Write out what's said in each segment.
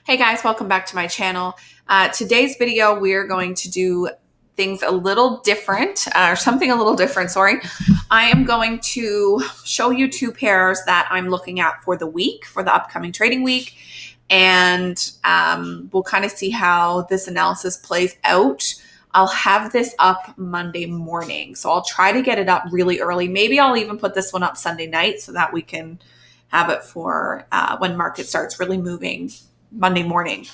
Hey guys, welcome back to my channel. Today's video, we're going to do things a little different, or something a little different, sorry. I am going to show you two pairs that I'm looking at for the week, for the upcoming trading week. And we'll kind of see how this analysis plays out. I'll have this up Monday morning. So I'll try to get it up really early. Maybe I'll even put this one up Sunday night so that we can have it for when market starts really moving Monday morning.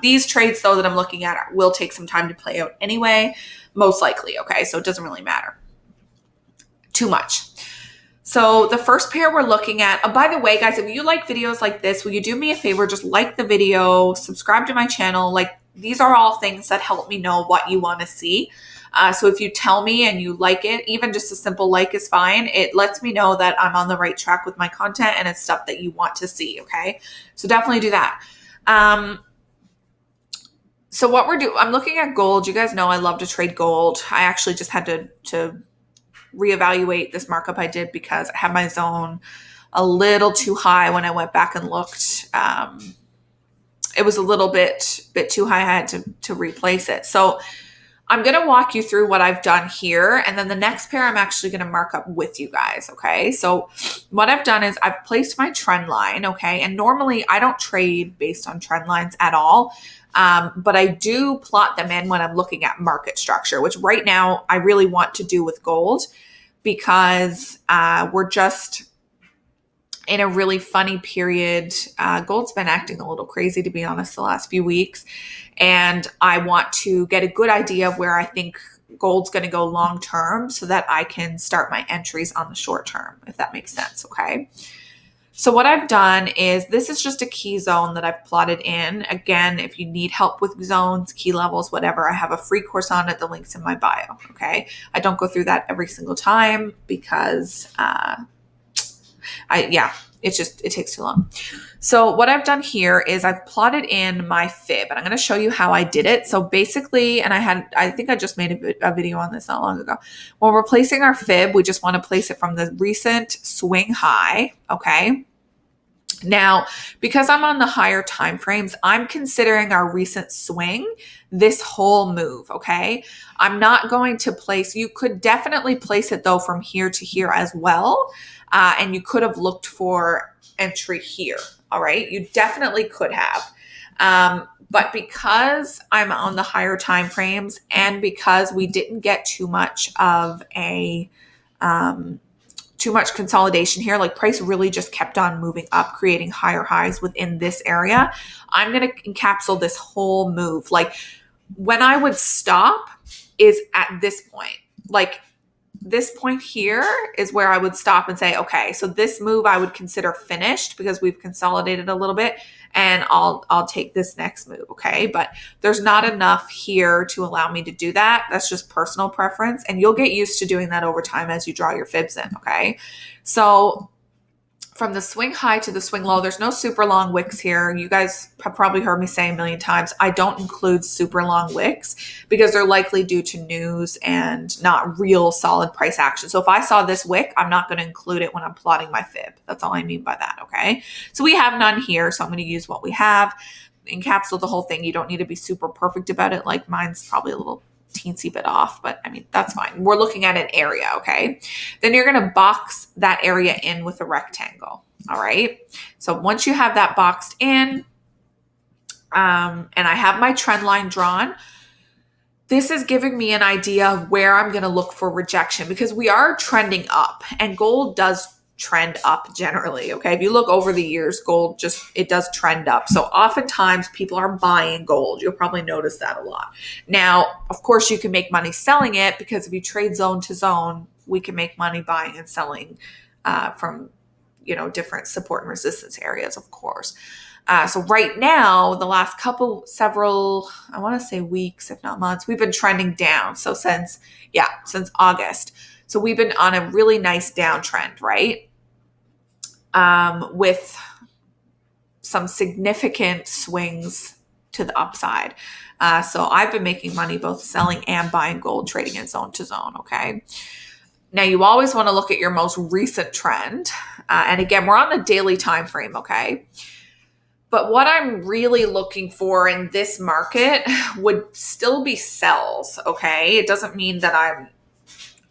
These trades, though, that I'm looking at will take some time to play out anyway, most likely. Okay, so it doesn't really matter too much. So the first pair we're looking at, by the way, guys, if you like videos like this, will you do me a favor? Just like the video, subscribe to my channel. Like, these are all things that help me know what you want to see. So if you tell me and you like it, even just a simple like is fine. It lets me know that I'm on the right track with my content and it's stuff that you want to see. Okay, so definitely do that. So what I'm looking at gold. You guys know I love to trade gold. I actually just had to reevaluate this markup I did because I had my zone a little too high when I went back and looked. It was a little bit too high. I had to replace it. So I'm going to walk you through what I've done here. And then the next pair I'm actually going to mark up with you guys. Okay. So what I've done is I've placed my trend line. Okay. And normally I don't trade based on trend lines at all. But I do plot them in when I'm looking at market structure, which right now I really want to do with gold because we're just in a really funny period. Gold's been acting a little crazy, to be honest, the last few weeks. And I want to get a good idea of where I think gold's going to go long term so that I can start my entries on the short term, if that makes sense. Okay. So what I've done is this is just a key zone that I've plotted in. Again, if you need help with zones, key levels, whatever, I have a free course on it. The link's in my bio. Okay. I don't go through that every single time because, it takes too long. So what I've done here is I've plotted in my fib, and I'm going to show you how I did it. So basically, and I think I just made a video on this not long ago. When we're placing our fib, we just want to place it from the recent swing high. Okay. Now, because I'm on the higher time frames, I'm considering our recent swing this whole move, okay? I'm not going to place, you could definitely place it though from here to here as well. And you could have looked for entry here, all right? You definitely could have. But because I'm on the higher time frames and because we didn't get too much of too much consolidation here, like price really just kept on moving up, creating higher highs within this area, I'm going to encapsulate this whole move. Like when I would stop is at this point. Like this point here is where I would stop and say, okay, so this move I would consider finished because we've consolidated a little bit and I'll take this next move. Okay. But there's not enough here to allow me to do that. That's just personal preference. And you'll get used to doing that over time as you draw your fibs in. Okay. So from the swing high to the swing low, there's no super long wicks here. You guys have probably heard me say a million times, I don't include super long wicks because they're likely due to news and not real solid price action. So if I saw this wick, I'm not going to include it when I'm plotting my fib. That's all I mean by that, okay? So we have none here, so I'm going to use what we have. Encapsulate the whole thing. You don't need to be super perfect about it. Like mine's probably a little teensy bit off, but I mean, that's fine. We're looking at an area, okay? Then you're going to box that area in with a rectangle, all right? So once you have that boxed in, and I have my trend line drawn, this is giving me an idea of where I'm going to look for rejection because we are trending up and gold does trend up generally. Okay. If you look over the years, gold it does trend up. So oftentimes people are buying gold. You'll probably notice that a lot. Now, of course you can make money selling it because if you trade zone to zone, we can make money buying and selling from, different support and resistance areas, of course. So right now, the last several, I want to say weeks, if not months, we've been trending down. So since August. So we've been on a really nice downtrend, right? With some significant swings to the upside. So I've been making money both selling and buying gold, trading in zone to zone, okay? Now you always want to look at your most recent trend. And again, we're on the daily time frame, okay? But what I'm really looking for in this market would still be sells, okay? It doesn't mean that I'm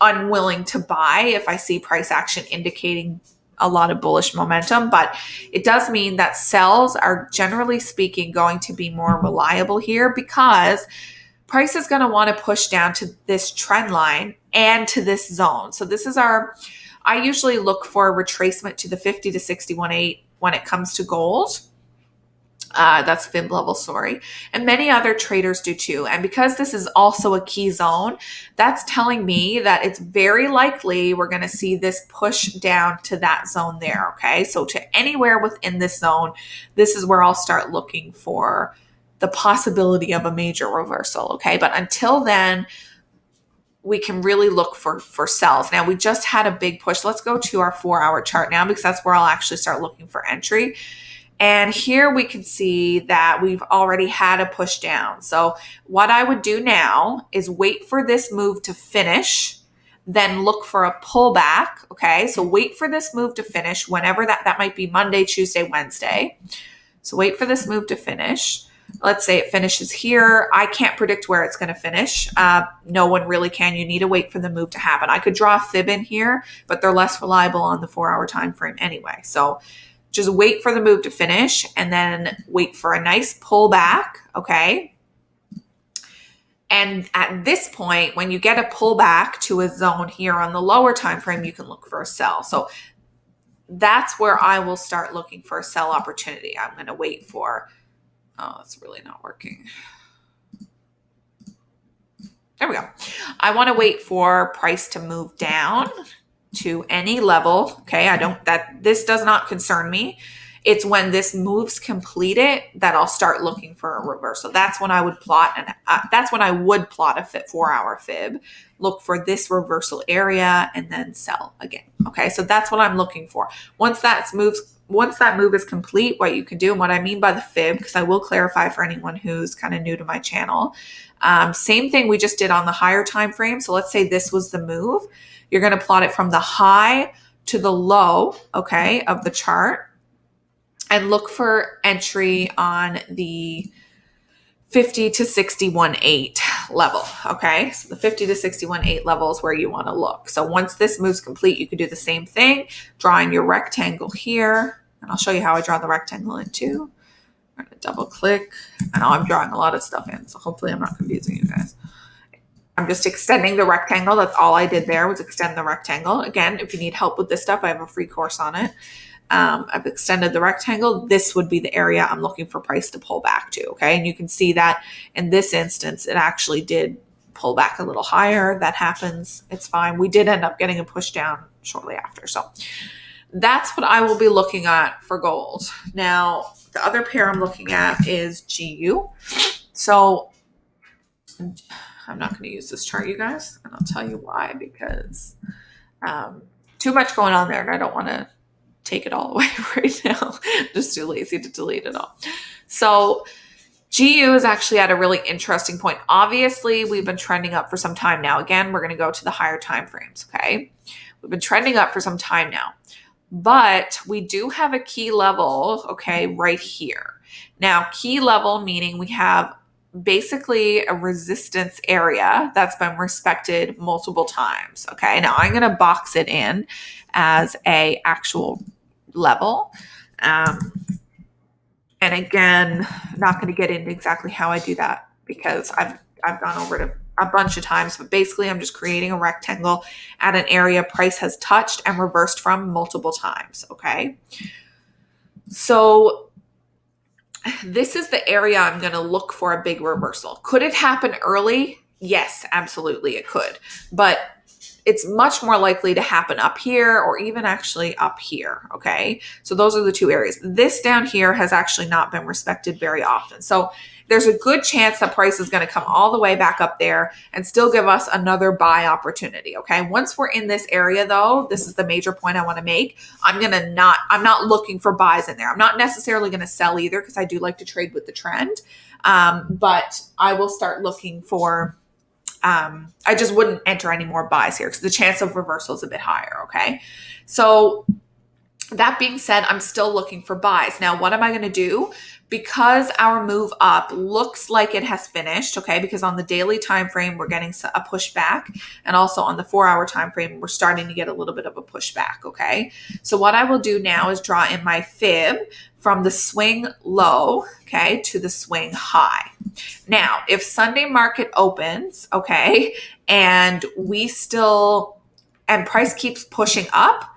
unwilling to buy if I see price action indicating a lot of bullish momentum, but it does mean that sells are generally speaking going to be more reliable here because price is going to want to push down to this trend line and to this zone. So this is I usually look for a retracement to the 50 to 61.8 when it comes to gold. That's fib level, sorry. And many other traders do too. And because this is also a key zone, that's telling me that it's very likely we're going to see this push down to that zone there. Okay. So to anywhere within this zone, this is where I'll start looking for the possibility of a major reversal. Okay. But until then, we can really look for sells. Now we just had a big push. Let's go to our 4-hour chart now, because that's where I'll actually start looking for entry. And here we can see that we've already had a push down. So what I would do now is wait for this move to finish, then look for a pullback. Okay. So wait for this move to finish whenever that might be Monday, Tuesday, Wednesday. So wait for this move to finish. Let's say it finishes here. I can't predict where it's going to finish. No one really can. You need to wait for the move to happen. I could draw a fib in here, but they're less reliable on the 4-hour time frame anyway. So just wait for the move to finish and then wait for a nice pullback, okay? And at this point, when you get a pullback to a zone here on the lower time frame, you can look for a sell. So that's where I will start looking for a sell opportunity. I'm going to wait for, oh, it's really not working. There we go. I want to wait for price to move down to any level. Okay. This does not concern me. It's when this moves completed that I'll start looking for a reversal. That's when I would plot, and that's when I would plot a 4-hour fib, look for this reversal area and then sell again. Okay. So that's what I'm looking for. Once that move is complete, what you can do, and what I mean by the fib, because I will clarify for anyone who's kind of new to my channel. Same thing we just did on the higher time frame. So let's say this was the move. You're going to plot it from the high to the low, okay, of the chart, and look for entry on the 50 to 61.8 level, okay? So the 50 to 61.8 level is where you want to look. So once this move's complete, you can do the same thing, drawing your rectangle here, and I'll show you how I draw the rectangle in too. I'm going to double click. I know I'm drawing a lot of stuff in, so hopefully I'm not confusing you guys. I'm just extending the rectangle. That's all I did there was extend the rectangle. Again, if you need help with this stuff, I have a free course on it. I've extended the rectangle. This would be the area I'm looking for price to pull back to. Okay. And you can see that in this instance, it actually did pull back a little higher. That happens. It's fine. We did end up getting a push down shortly after. So that's what I will be looking at for gold. Now, the other pair I'm looking at is GU. So I'm not going to use this chart, you guys, and I'll tell you why, because too much going on there, and I don't want to take it all away right now. I'm just too lazy to delete it all. So GU is actually at a really interesting point. Obviously, we've been trending up for some time now. Again, we're going to go to the higher time frames, okay? We've been trending up for some time now, but we do have a key level, okay, right here. Now, key level meaning we have basically a resistance area that's been respected multiple times. Okay. Now I'm going to box it in as a actual level. And again, not going to get into exactly how I do that because I've gone over it a bunch of times, but basically I'm just creating a rectangle at an area price has touched and reversed from multiple times. Okay. So this is the area I'm going to look for a big reversal. Could it happen early? Yes, absolutely it could. But it's much more likely to happen up here or even actually up here, okay? So those are the two areas. This down here has actually not been respected very often. So there's a good chance that price is going to come all the way back up there and still give us another buy opportunity, okay? Once we're in this area though, this is the major point I want to make. I'm not looking for buys in there. I'm not necessarily going to sell either because I do like to trade with the trend. But I will start looking for, I just wouldn't enter any more buys here because the chance of reversal is a bit higher, okay? So That being said, I'm still looking for buys. Now, what am I going to do? Because our move up looks like it has finished, okay? Because on the daily time frame, we're getting a pushback, and also on the 4-hour time frame, we're starting to get a little bit of a pushback, okay? So what I will do now is draw in my fib from the swing low, okay, to the swing high. Now, if Sunday market opens, okay, and price keeps pushing up,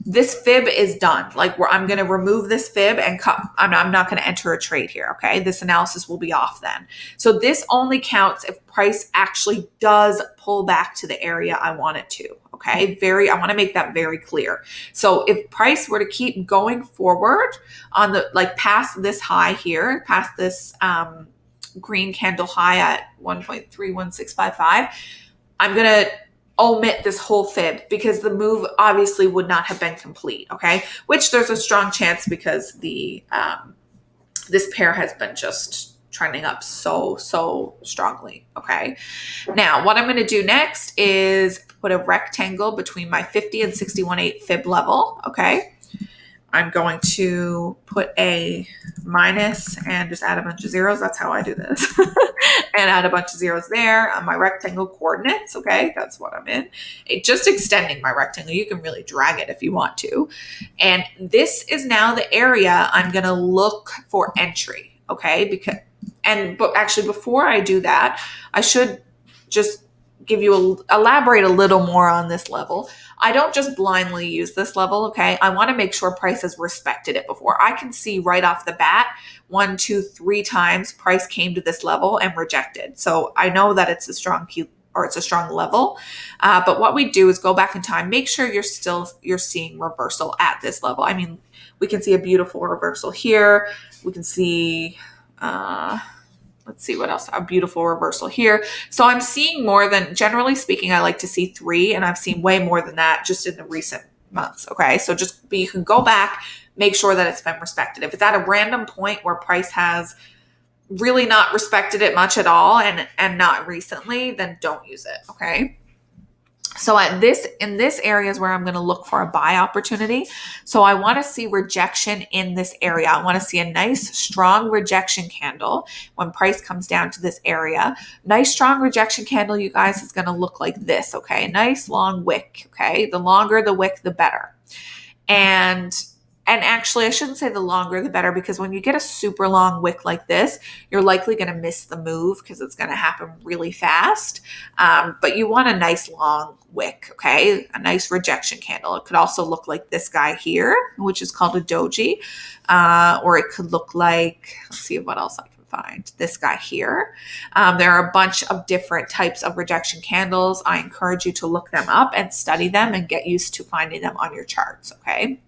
this fib is done. Like I'm going to remove this fib and I'm not going to enter a trade here. Okay. This analysis will be off then. So this only counts if price actually does pull back to the area I want it to. Okay. I want to make that very clear. So if price were to keep going forward on past this high here, past this, green candle high at 1.31655, I'm going to omit this whole fib because the move obviously would not have been complete, okay? Which there's a strong chance because this pair has been just trending up so strongly, okay? Now, what I'm going to do next is put a rectangle between my 50 and 61.8 fib level, okay? I'm going to put a minus and just add a bunch of zeros. That's how I do this. And add a bunch of zeros there on my rectangle coordinates. Okay, that's what I'm in. Just extending my rectangle. You can really drag it if you want to. And this is now the area I'm going to look for entry. Okay, but actually before I do that, I should just elaborate a little more on this level. I don't just blindly use this level, okay? I want to make sure price has respected it before. I can see right off the bat, 1, 2, 3 times price came to this level and rejected. So I know that it's a strong level. But what we do is go back in time, make sure you're seeing reversal at this level. I mean, we can see a beautiful reversal here. We can see, let's see what else. A beautiful reversal here. So I'm seeing more than, generally speaking, I like to see 3, and I've seen way more than that just in the recent months. Okay. So but you can go back, make sure that it's been respected. If it's at a random point where price has really not respected it much at all and not recently, then don't use it. Okay. So in this area is where I'm going to look for a buy opportunity. So I want to see rejection in this area. I want to see a nice strong rejection candle when price comes down to this area. Nice strong rejection candle, you guys, is going to look like this. Okay. Nice long wick. Okay. The longer the wick, the better. And actually, I shouldn't say the longer the better, because when you get a super long wick like this, you're likely going to miss the move because it's going to happen really fast. But you want a nice long wick, okay? A nice rejection candle. It could also look like this guy here, which is called a doji. Or it could look like, let's see what else I can find. This guy here. There are a bunch of different types of rejection candles. I encourage you to look them up and study them and get used to finding them on your charts, okay?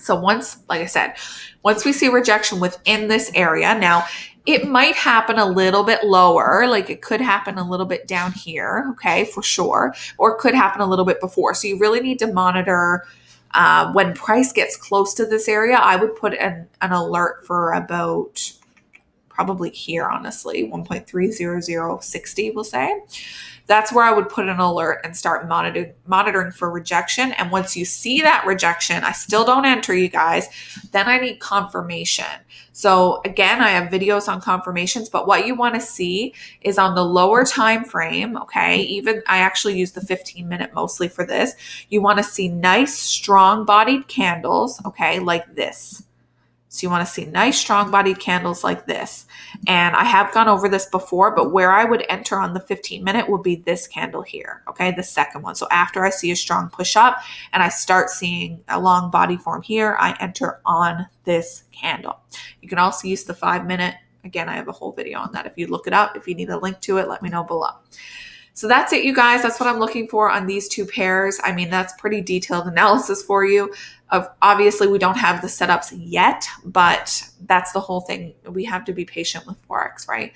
So like I said, once we see rejection within this area, now it might happen a little bit lower, like it could happen a little bit down here, okay, for sure, or it could happen a little bit before. So you really need to monitor when price gets close to this area. I would put an alert for about probably here, honestly, 1.30060, we'll say. That's where I would put an alert and start monitoring for rejection. And once you see that rejection, I still don't enter, you guys, then I need confirmation. So again, I have videos on confirmations, but what you want to see is on the lower time frame, okay? Even I actually use the 15-minute mostly for this. You want to see nice, strong-bodied candles, okay, like this. So you want to see nice strong-bodied candles like this. And I have gone over this before, but where I would enter on the 15-minute would be this candle here, okay, the second one. So after I see a strong push up and I start seeing a long body form here, I enter on this candle. You can also use the 5-minute. Again, I have a whole video on that. If you look it up, if you need a link to it, let me know below. So that's it, you guys. That's what I'm looking for on these two pairs. I mean, that's pretty detailed analysis for you. Obviously, we don't have the setups yet, but that's the whole thing. We have to be patient with Forex, right?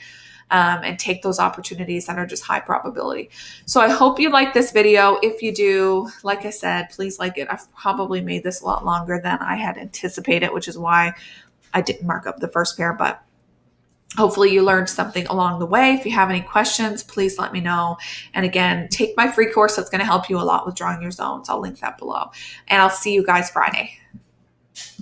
And take those opportunities that are just high probability. So I hope you like this video. If you do, like I said, please like it. I've probably made this a lot longer than I had anticipated, which is why I didn't mark up the first pair, but hopefully you learned something along the way. If you have any questions, please let me know. And again, take my free course. That's going to help you a lot with drawing your zones. I'll link that below. And I'll see you guys Friday.